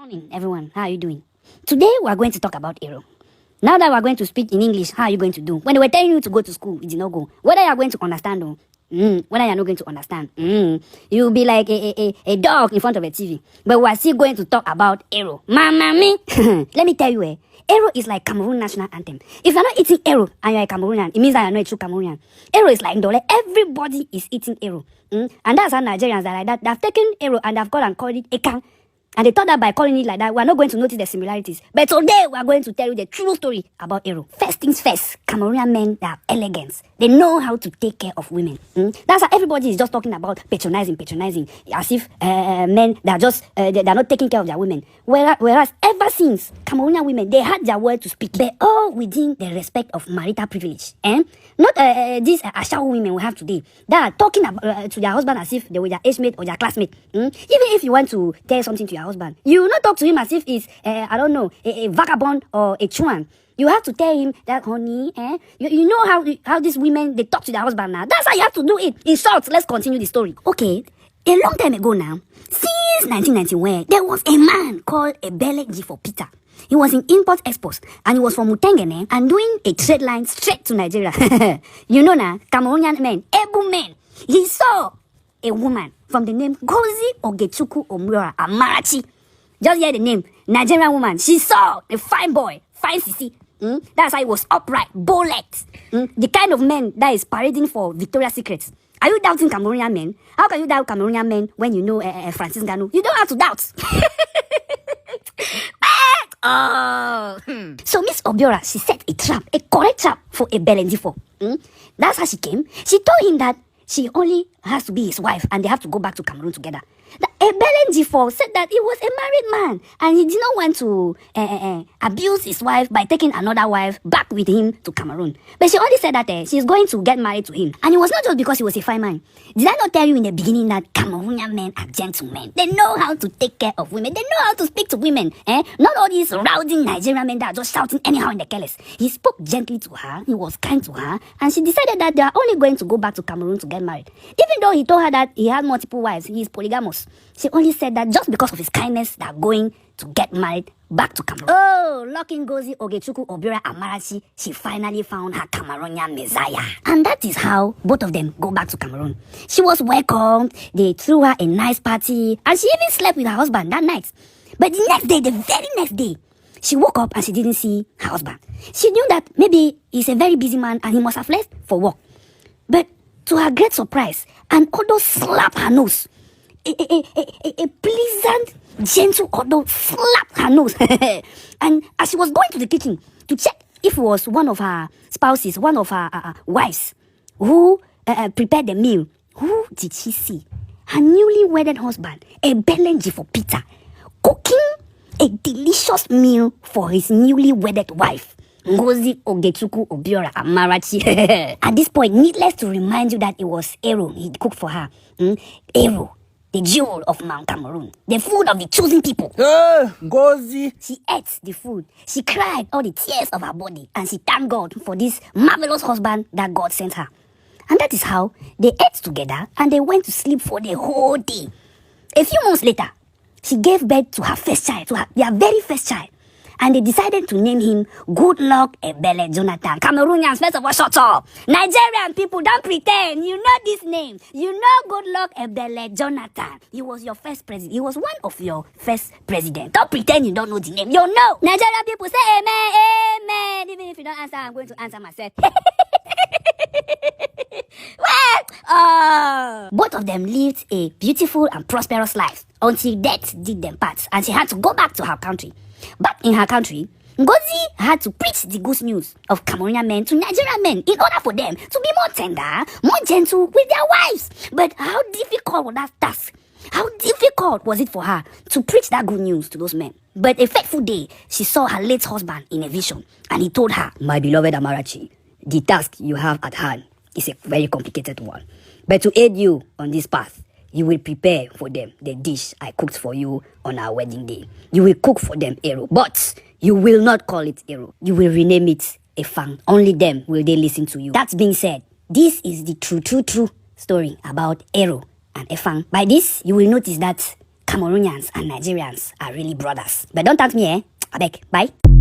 Morning, everyone. How are you doing? Today, we are going to talk about Aero. Now that we are going to speak in English, how are you going to do? When they were telling you to go to school, you did not go. Whether you are going to understand or whether you are not going to understand, you'll be like a dog in front of a TV. But we are still going to talk about Aero. Mama me, let me tell you, Aero is like Cameroon national anthem. If you're not eating Aero and you're a Cameroonian, it means that you're not a true Cameroonian. Aero is like Ndole. Everybody is eating Aero. And that's how Nigerians are like that. They've taken Aero and they've gone and called it Atang. And they thought that by calling it like that, we are not going to notice the similarities. But today, we are going to tell you the true story about Aero. First things first, Cameroonian men that have elegance. They know how to take care of women. That's how everybody is just talking about patronizing, as if men that are just, they're not taking care of their women. Whereas ever since, Cameroonian women, they had their word to speak. But all within the respect of marital privilege. Not these Ashawo women we have today that are talking about, to their husband as if they were their age mate or their classmate. Even if you want to tell something to your husband, you will not talk to him as if he's, I don't know, a vagabond or a chuan. You have to tell him that, honey, you know how these women, they talk to their husband now. That's how you have to do it. In short, let's continue the story. Okay, a long time ago now, since 1991, there was a man called a G for Peter. He was in import-export and he was from Mutengene and doing a trade line straight to Nigeria. You know now, Cameroonian men, able men. He saw a woman from the name Gozi Ogechuku Omura Amarachi. Just hear the name, Nigerian woman. She saw a fine boy, fine sissy. That's how he was upright, bow-legged. The kind of man that is parading for Victoria's Secret. Are you doubting Cameroonian men? How can you doubt Cameroonian men when you know Francis Ngannou? You don't have to doubt. So Miss Obiora, she set a trap, a correct trap for a Belendifo. That's how she came. She told him that she only has to be his wife and they have to go back to Cameroon together. A Belendifo said that he was a married man and he did not want to abuse his wife by taking another wife back with him to Cameroon. But she only said that she's going to get married to him. And it was not just because he was a fine man. Did I not tell you in the beginning that Cameroonian men are gentlemen? They know how to take care of women. They know how to speak to women. Not all these rowdy Nigerian men that are just shouting anyhow in the careless. He spoke gently to her. He was kind to her. And she decided that they are only going to go back to Cameroon to get married. Even though he told her that he had multiple wives, he is polygamous. She only said that just because of his kindness, they are going to get married back to Cameroon. Oh, Lucky Ngozi Ogechuku Obiora Amarachi, she finally found her Cameroonian messiah. And that is how both of them go back to Cameroon. She was welcomed, they threw her a nice party, and she even slept with her husband that night. But the next day, the very next day, she woke up and she didn't see her husband. She knew that maybe he's a very busy man and he must have left for work. But to her great surprise, an odor slapped her nose. A pleasant, gentle odor slapped her nose. And as she was going to the kitchen to check if it was one of her spouses, one of her wives, who prepared the meal, who did she see? Her newly wedded husband, a Belenji for Peter, cooking a delicious meal for his newly wedded wife. Ngozi Ogechuku Obiora Amarachi. At this point, needless to remind you that it was Aero he cooked for her. Aero, the jewel of Mount Cameroon, the food of the chosen people. Ngozi. She ate the food. She cried all the tears of her body, and she thanked God for this marvelous husband that God sent her. And that is how they ate together, and they went to sleep for the whole day. A few months later, she gave birth to her first child, their very first child. And they decided to name him Good Luck Ebele Jonathan. Cameroonians, first of all, shut up. Nigerian people, don't pretend. You know this name. You know Good Luck Ebele Jonathan. He was your first president. He was one of your first president. Don't pretend you don't know the name. You know. Nigerian people say amen, amen. Even if you don't answer, I'm going to answer myself. Both of them lived a beautiful and prosperous life until death did them part, and she had to go back to her country. Back in her country, Ngozi had to preach the good news of Cameroonian men to Nigerian men in order for them to be more tender, more gentle with their wives. But how difficult was that task? How difficult was it for her to preach that good news to those men? But a fateful day, she saw her late husband in a vision, and he told her, "My beloved Amarachi, the task you have at hand is a very complicated one. But to aid you on this path, you will prepare for them the dish I cooked for you on our wedding day. You will cook for them Aero, but you will not call it Aero. You will rename it Efang. Only them will they listen to you." That being said, this is the true story about Aero and Efang. By this, you will notice that Cameroonians and Nigerians are really brothers. But don't thank me, eh? I beg. Bye.